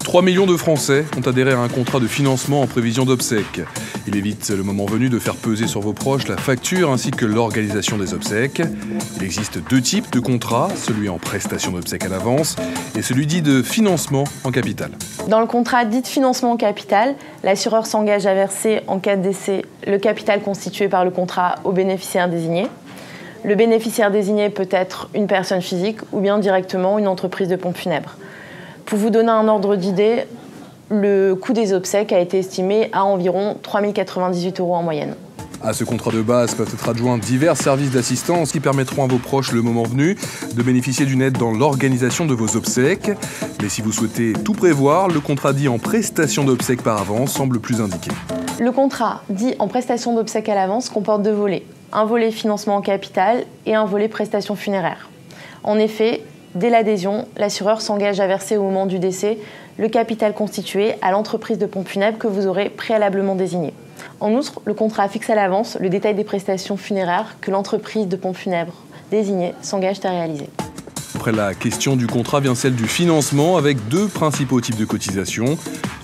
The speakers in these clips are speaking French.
3 millions de Français ont adhéré à un contrat de financement en prévision d'obsèques. Il évite le moment venu de faire peser sur vos proches la facture ainsi que l'organisation des obsèques. Il existe deux types de contrats, celui en prestation d'obsèques à l'avance et celui dit de financement en capital. Dans le contrat dit de financement en capital, l'assureur s'engage à verser en cas de décès le capital constitué par le contrat au bénéficiaire désigné. Le bénéficiaire désigné peut être une personne physique ou bien directement une entreprise de pompes funèbres. Pour vous donner un ordre d'idée, le coût des obsèques a été estimé à environ 3 098 € en moyenne. À ce contrat de base peuvent être adjoints divers services d'assistance qui permettront à vos proches, le moment venu, de bénéficier d'une aide dans l'organisation de vos obsèques. Mais si vous souhaitez tout prévoir, le contrat dit en prestation d'obsèques par avance semble plus indiqué. Le contrat dit en prestation d'obsèques à l'avance comporte deux volets. Un volet financement en capital et un volet prestation funéraire. En effet, dès l'adhésion, l'assureur s'engage à verser au moment du décès le capital constitué à l'entreprise de pompes funèbres que vous aurez préalablement désignée. En outre, le contrat fixe à l'avance le détail des prestations funéraires que l'entreprise de pompes funèbres désignée s'engage à réaliser. Après la question du contrat vient celle du financement avec deux principaux types de cotisations.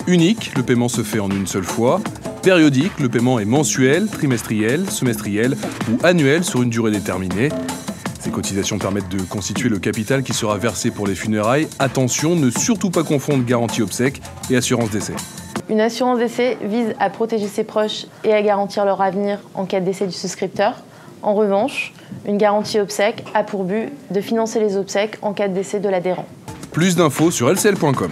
Unique, le paiement se fait en une seule fois. Périodique, le paiement est mensuel, trimestriel, semestriel ou annuel sur une durée déterminée. Ces cotisations permettent de constituer le capital qui sera versé pour les funérailles. Attention, ne surtout pas confondre garantie obsèques et assurance décès. Une assurance décès vise à protéger ses proches et à garantir leur avenir en cas de décès du souscripteur. En revanche, une garantie obsèques a pour but de financer les obsèques en cas de décès de l'adhérent. Plus d'infos sur lcl.com.